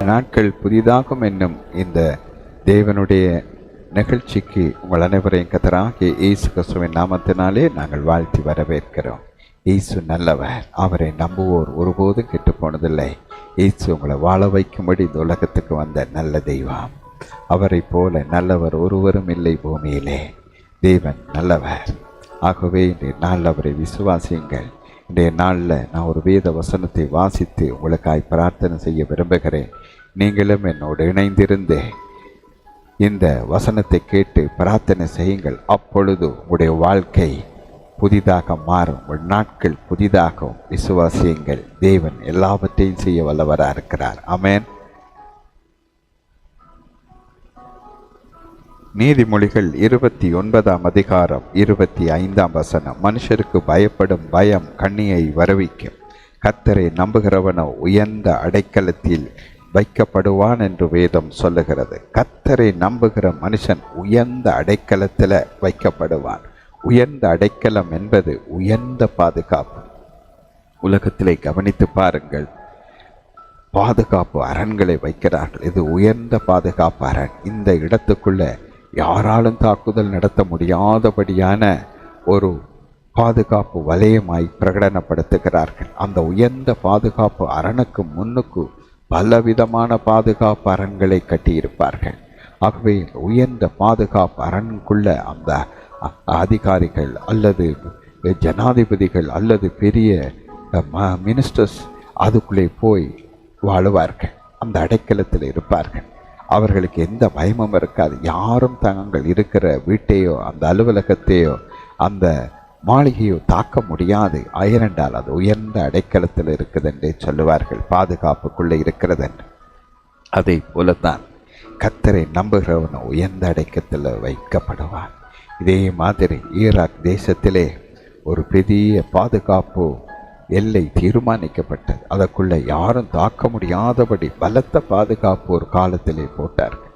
நாட்கள் புதிதாகும் என்னும் இந்த தேவனுடைய நிகழ்ச்சிக்கு உங்கள் அனைவரையும் கர்த்தராகிய இயேசு கிறிஸ்துவின் நாமத்தினாலே நாங்கள் வாழ்த்தி வரவேற்கிறோம். இயேசு நல்லவர், அவரை நம்புவோர் ஒருபோதும் கெட்டு போனதில்லை. இயேசு உங்களை வாழ வைக்கும்படி இந்த உலகத்துக்கு வந்த நல்ல தெய்வம். அவரை போல நல்லவர் ஒருவரும் இல்லை பூமியிலே. தேவன் நல்லவர். ஆகவே இன்றைய நாளில் அவரை விசுவாசியுங்கள். இன்றைய நாளில் நான் ஒரு வேத வசனத்தை வாசித்து உங்களுக்காய் பிரார்த்தனை செய்ய விரும்புகிறேன். நீங்களும் என்னோடு இணைந்திருந்து இந்த வசனத்தை கேட்டு பிரார்த்தனை செய்யுங்கள். அப்பொழுது உங்களுடைய வாழ்க்கை புதிதாக மாறும், உங்கள் நாட்கள் புதிதாகவும். விசுவாசியுங்கள். தேவன் எல்லாவற்றையும் செய்ய வல்லவராக இருக்கிறார். ஆமென். நீதிமொழிகள் 29 அதிகாரம் 25 வசனம். மனுஷருக்கு பயப்படும் பயம் கண்ணியை வரவிக்கும். கர்த்தரை நம்புகிறவனோ உயர்ந்த அடைக்கலத்தில் வைக்கப்படுவான் என்று வேதம் சொல்லுகிறது. கர்த்தரை நம்புகிற மனுஷன் உயர்ந்த அடைக்கலத்தில் வைக்கப்படுவான். உயர்ந்த அடைக்கலம் என்பது உயர்ந்த பாதுகாப்பு. உலகத்திலே கவனித்து பாருங்கள், பாதுகாப்பு அரண்களை வைக்கிறார்கள். இது உயர்ந்த பாதுகாப்பு அரண். இந்த இடத்துக்குள்ள யாராலும் தாக்குதல் நடத்த முடியாதபடியான ஒரு பாதுகாப்பு வலயமாய் பிரகடனப்படுத்துகிறார்கள். அந்த உயர்ந்த பாதுகாப்பு அரணுக்கு முன்னுக்கு பலவிதமான பாதுகாப்பு அரண்களை கட்டியிருப்பார்கள். ஆகவே உயர்ந்த பாதுகாப்பு அரணுக்குள்ள அந்த அதிகாரிகள் அல்லது ஜனாதிபதிகள் அல்லது பெரிய மினிஸ்டர்ஸ் அதுக்குள்ளே போய் வாழுவார்கள். அந்த அடைக்கலத்தில் இருப்பார்கள். அவர்களுக்கு எந்த பயமும் இருக்காது. யாரும் தாங்கள் இருக்கிற வீட்டையோ அந்த அலுவலகத்தையோ அந்த மாளிகையோ தாக்க முடியாது. ஏனென்றால் அது உயர்ந்த அடைக்கலத்தில் இருக்குது என்றே சொல்லுவார்கள். பாதுகாப்புக்குள்ளே இருக்கிறது என்று. அதை போலத்தான் கர்த்தரை நம்புகிறவன் உயர்ந்த அடைக்கத்தில் வைக்கப்படுவான். இதே மாதிரி ஈராக் தேசத்திலே ஒரு பெரிய பாதுகாப்பு எல்லை தீர்மானிக்கப்பட்டது. அதற்குள்ளே யாரும் தாக்க முடியாதபடி பலத்த பாதுகாப்பு ஒரு காலத்திலே போட்டார்கள்.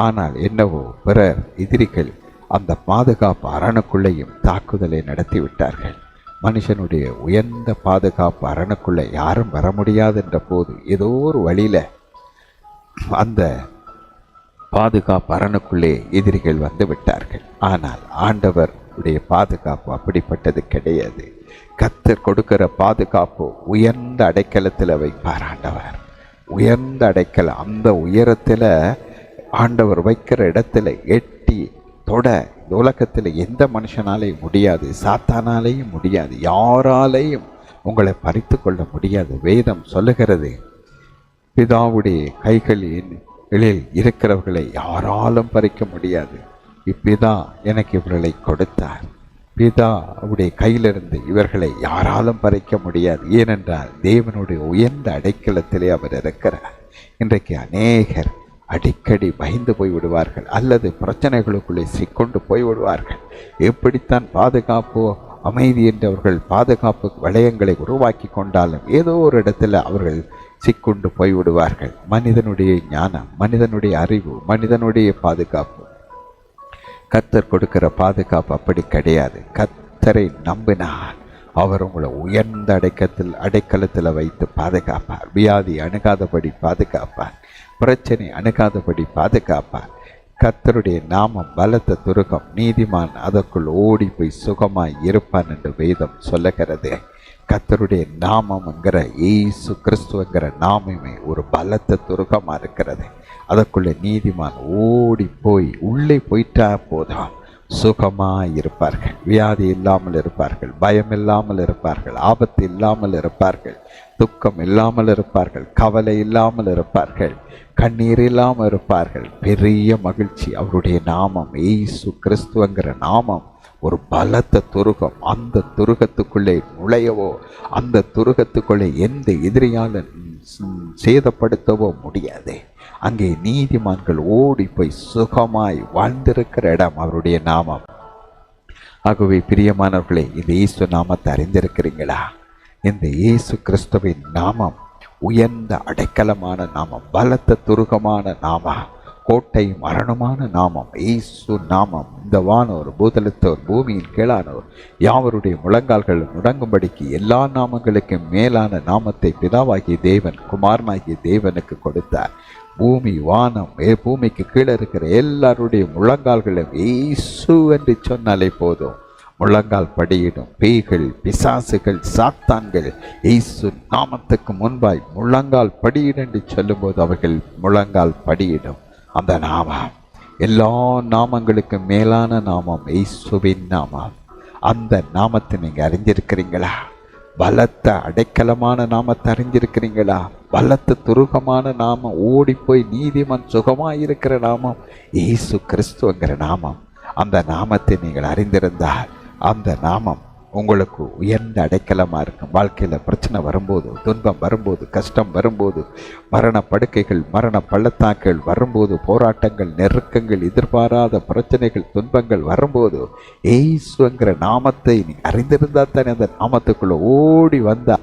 ஆனால் என்னவோ பிற எதிரிகள் அந்த பாதுகாப்பு அரணுக்குள்ளேயும் தாக்குதலை நடத்திவிட்டார்கள். மனுஷனுடைய உயர்ந்த பாதுகாப்பு அரணுக்குள்ளே யாரும் வர முடியாது என்ற போது ஏதோ ஒரு வழியில் அந்த பாதுகாப்பு அரணுக்குள்ளே எதிரிகள் வந்து விட்டார்கள். ஆனால் ஆண்டவருடைய பாதுகாப்பு அப்படிப்பட்டது கிடையாது. கர்த்தர் கொடுக்கிற பாதுகாப்பு உயர்ந்த அடைக்கலத்தில் வைப்பார் ஆண்டவர். உயர்ந்த அடைக்கலம், அந்த உயரத்தில் ஆண்டவர் வைக்கிற இடத்துல எட்டி தொட இந்த உலகத்தில் எந்த மனுஷனாலேயும் முடியாது, சாத்தானாலேயும் முடியாது, யாராலேயும் உங்களை பறித்து கொள்ள முடியாது. வேதம் சொல்லுகிறது, பிதாவுடைய கைகளில் இருக்கிறவர்களை யாராலும் பறிக்க முடியாது. இப்பிதா எனக்கு இவர்களை கொடுத்தார். பிதா அவருடைய கையிலிருந்து இவர்களை யாராலும் பறிக்க முடியாது. ஏனென்றால் தேவனுடைய உயர்ந்த அடைக்கலத்திலே அவர் இருக்கிறார். இன்றைக்கு அநேகர் அடிக்கடி பயந்து போய் விடுவார்கள் அல்லது பிரச்சனைகளுக்குள்ளே சிக்கொண்டு போய் விடுவார்கள். எப்படித்தான் பாதுகாப்போ அமைதி என்றவர்கள் பாதுகாப்பு வளையங்களை உருவாக்கி கொண்டாலும் ஏதோ ஒரு இடத்துல அவர்கள் சிக்கொண்டு போய்விடுவார்கள். மனிதனுடைய ஞானம், மனிதனுடைய அறிவு, மனிதனுடைய பாதுகாப்பு, கர்த்தர் கொடுக்கிற பாதுகாப்பு அப்படி கிடையாது. கர்த்தரை நம்பினார், அவர் உங்களை உயர்ந்த அடைக்கலத்தில் வைத்து பாதுகாப்பார். வியாதி அணுகாதபடி பாதுகாப்பார். பிரச்சனை அணுகாதபடி பாதுகாப்பார். கர்த்தருடைய நாமம் பலத்த துருகம், நீதிமான் அதற்குள் ஓடி போய் சுகமாய் இருப்பான் என்று வேதம் சொல்லுகிறது. கர்த்தருடைய நாமம்ங்கிற இயேசு கிறிஸ்துவங்கிற நாமமே ஒரு பலத்த துருகமாக இருக்கிறது. அதற்குள்ளே நீதிமான் ஓடி போய் உள்ளே போயிட்டா போதும் சுகமாய் இருப்பார்கள். வியாதி இல்லாமல் இருப்பார்கள், பயம் இல்லாமல் இருப்பார்கள், ஆபத்து இல்லாமல் இருப்பார்கள், துக்கம் இல்லாமல் இருப்பார்கள், கவலை இல்லாமல் இருப்பார்கள், கண்ணீர் இல்லாமல் இருப்பார்கள். பெரிய மகிழ்ச்சி. அவருடைய நாமம் இயேசு கிறிஸ்துவங்கிற நாமம் ஒரு பலத்த துருகம். அந்த துருகத்துக்குள்ளே நுழையவோ அந்த துருகத்துக்குள்ளே எந்த எதிரியால் சேதப்படுத்தவோ முடியாது. அங்கே நீதிமான்கள் ஓடி போய் சுகமாய் வாழ்ந்திருக்கிற இடம் அவருடைய நாமம். ஆகவே பிரியமானவர்களே, இந்த இயேசு நாமத்தை அறிந்திருக்கிறீங்களா? இந்த இயேசு கிறிஸ்துவின் நாமம் உயர்ந்த அடைக்கலமான நாமம், பலத்த துருகமான நாமம். கோட்டையும் அரணுமான நாமம் இயேசு நாமம். இந்த வானோர் பூதலத்தோர் பூமியின் கீழானோர் யாவருடைய முழங்கால்கள் முடங்கும்படிக்கு எல்லா நாமங்களுக்கும் மேலான நாமத்தை பிதாவாகிய தேவன் குமாரனாகிய தேவனுக்கு கொடுத்தார். பூமி வானம் பூமிக்கு கீழே இருக்கிற எல்லாருடைய முழங்கால்களும் இயேசு என்று சொன்னாலே போதும், முழங்கால் படியிடும். பேய்கள், பிசாசுகள், சாத்தான்கள் இயேசு நாமத்துக்கு முன்பாய் முழங்கால் படியிடும் என்று சொல்லும்போது அவர்கள் முழங்கால் படியிடும். அந்த நாமம் எல்லா நாமங்களுக்கும் மேலான நாமம் இயேசுவின் நாமம். அந்த நாமத்தை நீங்க அறிஞ்சிருக்கிறீங்களா? பலத்த அடைக்கலமான நாமத்தை அறிஞ்சிருக்கிறீங்களா? பலத்த துருகமான நாமம், ஓடி போய் நீதிமான் சுகமாயிருக்கிற நாமம் இயேசு கிறிஸ்துவங்கிற நாமம். அந்த நாமத்தை நீங்கள் அறிந்திருந்தால் அந்த நாமம் உங்களுக்கு உயர்ந்த அடைக்கலமாக இருக்கும். வாழ்க்கையில் பிரச்சனை வரும்போது, துன்பம் வரும்போது, கஷ்டம் வரும்போது, மரண படுக்கைகள், மரண பள்ளத்தாக்கள் வரும்போது, போராட்டங்கள், நெருக்கங்கள், எதிர்பாராத பிரச்சனைகள், துன்பங்கள் வரும்போது இயேசுங்கிற நாமத்தை நீ அறிந்திருந்தால் தானே அந்த நாமத்துக்குள்ள ஓடி வந்தா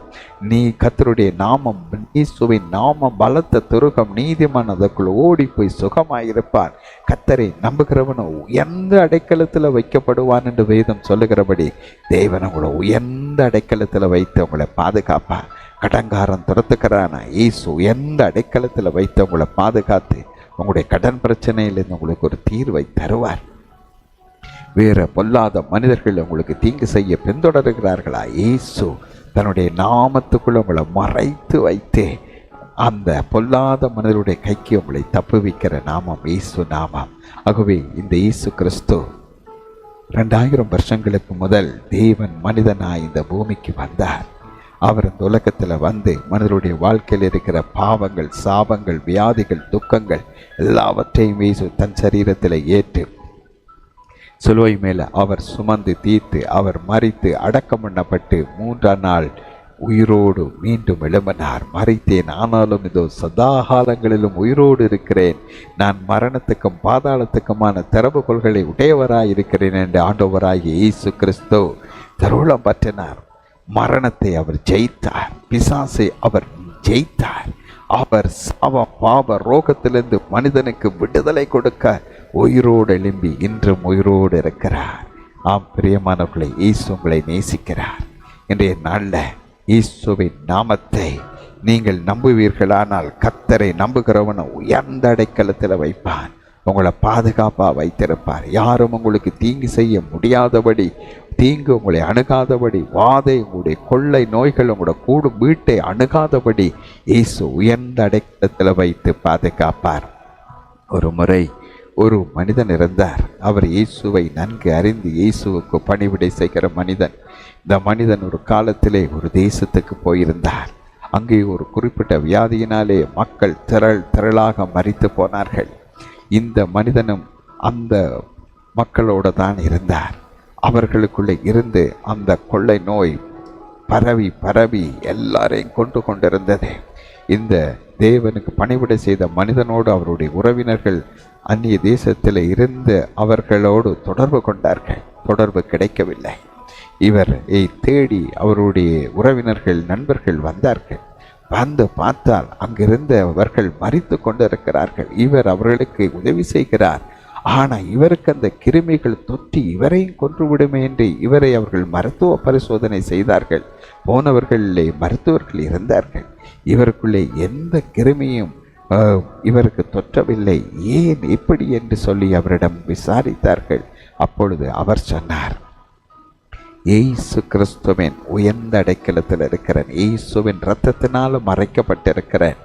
நீ கர்த்தருடைய நாமம், இயேசுவின் நாமம் பலத்த துருகம், நீதிமான் அதற்குள்ள ஓடி போய் சுகமாயிருப்பான். கர்த்தரை நம்புகிறவனோ உயர்ந்த அடைக்கலத்தில் வைக்கப்படுவான் என்று வேதம் சொல்லுகிறபடி தேவன் உங்களை உயர்ந்த அடைக்கலத்தில் வைத்து உங்களை பாதுகாப்பார். கடன்காரன் துரத்துக்கிறான இயேசு உயர்ந்த அடைக்கலத்தில் வைத்து உங்களை பாதுகாத்து உங்களுடைய கடன் பிரச்சனையிலிருந்து உங்களுக்கு ஒரு தீர்வை தருவார். வேற பொல்லாத மனிதர்கள் உங்களுக்கு தீங்கு செய்ய பின்தொடர்கிறார்களா? இயேசு தன்னுடைய நாமத்துக்குள்ள உங்களை மறைத்து வைத்து அந்த பொல்லாத மனிதருடைய கைக்கு உங்களை தப்புவிக்கிற நாமம் இயேசு நாமம். ஆகவே இந்த இயேசு கிறிஸ்து 2000 வருஷங்களுக்கு முதல் தேவன் மனிதனாய் இந்த பூமிக்கு வந்தார். அவர் இந்த உலகத்தில் வந்து மனிதருடைய வாழ்க்கையில் இருக்கிற பாவங்கள், சாபங்கள், வியாதிகள், துக்கங்கள் எல்லாவற்றையும் இயேசு தன் சரீரத்தில் ஏற்று சிலுவை மேலே அவர் சுமந்து தீர்த்து அவர் மரித்து அடக்கம் பண்ணப்பட்டு 3ஆம் நாள் உயிரோடு மீண்டும் எழும்பினார். மரித்தேன், ஆனாலும் இதோ சதாகாலங்களிலும் உயிரோடு இருக்கிறேன், நான் மரணத்துக்கும் பாதாளத்துக்குமான திறவுகோல்களை உடையவராயிருக்கிறேன் என்று ஆண்டவராகிய இயேசு கிறிஸ்து தருளம் பற்றினார். மரணத்தை அவர் ஜெயித்தார், பிசாசை அவர் ஜெயித்தார். அவர் சாப பாவ ரோகத்திலிருந்து மனிதனுக்கு விடுதலை கொடுக்க உயிரோடு எழும்பி இன்றும் உயிரோடு இருக்கிறார். ஆம் பிரியமானவர்களை, இயேசு உங்களை நேசிக்கிறார். இன்றைய நாளில் இயேசுவின் நாமத்தை நீங்கள் நம்புவீர்களானால் கர்த்தரை நம்புகிறவனை உயர்ந்த அடைக்கலத்தில் வைப்பான், உங்களை பாதுகாப்பாக வைத்திருப்பார். யாரும் உங்களுக்கு தீங்கு செய்ய முடியாதபடி, தீங்கு உங்களை அணுகாதபடி, வாதை, உங்களுடைய கொள்ளை நோய்கள் உங்களோட கூடும் வீட்டை அணுகாதபடி இயேசு உயர்ந்த அடைக்கலத்தில் வைத்து பாதுகாப்பார். ஒரு முறை ஒரு மனிதன் இருந்தார். அவர் இயேசுவை நன்கு அறிந்து இயேசுவுக்கு பணிவிடை செய்கிற மனிதன். இந்த மனிதன் ஒரு காலத்திலே ஒரு தேசத்துக்கு போயிருந்தார். அங்கே ஒரு குறிப்பிட்ட வியாதியினாலே மக்கள் திரளாக மரித்து போனார்கள். இந்த மனிதனும் அந்த மக்களோடு தான் இருந்தார். அவர்களுக்குள்ளே இருந்து அந்த கொள்ளை நோய் பரவி எல்லாரையும் கொண்டிருந்தது. இந்த தேவனுக்கு பணிவிடை செய்த மனிதனோடு அவருடைய உறவினர்கள் அந்நிய தேசத்தில் இருந்து அவர்களோடு தொடர்பு கொண்டார்கள். தொடர்பு கிடைக்கவில்லை. இவரை தேடி அவருடைய உறவினர்கள், நண்பர்கள் வந்தார்கள். வந்து பார்த்தால் அங்கிருந்தவர்கள் மரித்து கொண்டிருக்கிறார்கள். இவர் அவர்களுக்கு உதவி செய்கிறார். ஆனால் இவருக்கு அந்த கிருமிகள் தொற்றி இவரையும் கொன்றுவிடுமே என்று இவரை அவர்கள் மருத்துவ பரிசோதனை செய்தார்கள். போனவர்களிலே மருத்துவர்கள் இருந்தார்கள். இவருக்குள்ளே எந்த கிருமியும் இவருக்கு தொற்றவில்லை. ஏன் இப்படி என்று சொல்லி அவரிடம் விசாரித்தார்கள். அப்பொழுது அவர் சொன்னார், இயேசு கிறிஸ்துவின் உயர்ந்த அடைக்கலத்தில் இருக்கிறேன், இயேசுவின் இரத்தத்தினால் மறைக்கப்பட்டிருக்கிறேன்,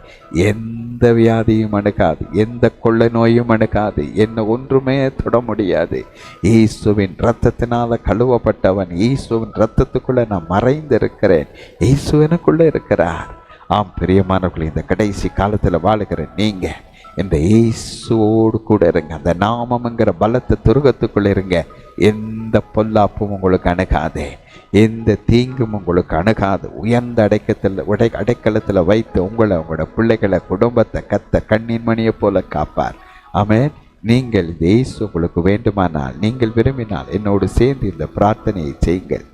எந்த வியாதியும் அணுகாது, எந்த கொள்ளை நோயும் அணுகாது, என்ன ஒன்றுமே தொட முடியாது. இயேசுவின் இரத்தத்தினால கழுவப்பட்டவன், இயேசுவின் இரத்தத்துக்குள்ள நான் மறைந்திருக்கிறேன், இயேசு எனக்குள்ளே இருக்கிறார். ஆம் பிரியமானவர்கள், இந்த கடைசி காலத்தில் வாழுகிற நீங்க இந்த இயேசுவோடு கூட இருங்க. அந்த நாமம்ங்கிற பலத்த துருகத்துக்குள்ள இருங்க. எந்த பொல்லாப்பும் உங்களுக்கு அணுகாது, எந்த தீங்கும் உங்களுக்கு அணுகாது. உயர்ந்த அடைக்கலத்தில் வைத்து உங்களோட பிள்ளைகளை, குடும்பத்தை கத்த கண்ணின் மணியை போல காப்பார். ஆமென். நீங்கள் இந்த இயேசு உங்களுக்கு வேண்டுமானால், நீங்கள் விரும்பினால் என்னோடு சேர்ந்து இந்த பிரார்த்தனையை செய்யுங்கள்.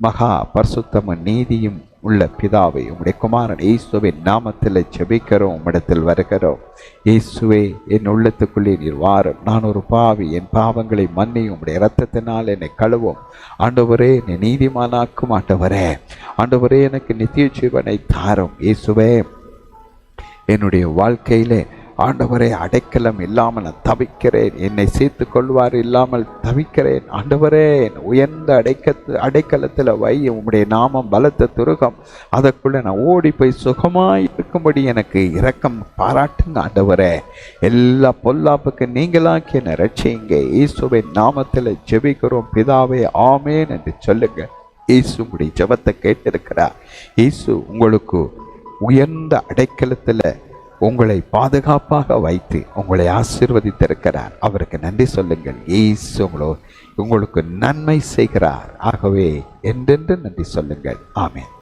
மகா பரிசுத்தமும் நீதியும் உள்ள பிதாவை, உம்முடைய குமாரன் இயேசுவின் நாமத்தில் ஜெபிக்கிறோம், உம்மிடத்தில் வருகிறோம். இயேசுவே, என் உள்ளத்துக்குள்ளே நீர் வாரும். நான் ஒரு பாவி, என் பாவங்களை மன்னியும், உம்முடைய இரத்தத்தினால் என்னை கழுவும். ஆண்டவரே, என்னை நீதிமானாக்கும். ஆண்டவரே, எனக்கு நித்திய ஜீவனை தாரும். இயேசுவே, என்னுடைய வாழ்க்கையிலே ஆண்டவரே அடைக்கலம் இல்லாமல் நான் தவிக்கிறேன். என்னை சேர்த்து கொள்வார் இல்லாமல் தவிக்கிறேன். ஆண்டவரே, உயர்ந்த அடைக்கலத்தில் வை. உம்முடைய நாமம் பலத்த துருகம், அதற்குள்ள நான் ஓடி போய் சுகமாய் இருக்கும்படி எனக்கு இரக்கம் பாராட்டுங்க. ஆண்டவரே, எல்லா பொல்லாப்புக்கு நீங்களாக்கி என்னை ரட்சியுங்க. இயேசுவின் நாமத்தில் ஜெபிக்கிறோம் பிதாவே, ஆமேன் என்று சொல்லுங்க. இயேசு உங்களுடைய ஜெபத்தை கேட்டிருக்கிறார். இயேசு உங்களுக்கு உயர்ந்த அடைக்கலத்தில் உங்களை பாதுகாப்பாக வைத்து உங்களை ஆசீர்வதித்திருக்கிறார். அவருக்கு நன்றி சொல்லுங்கள். இயேசு உங்களுக்கு நன்மை செய்கிறார். ஆகவே என்றென்று நன்றி சொல்லுங்கள். ஆமென்.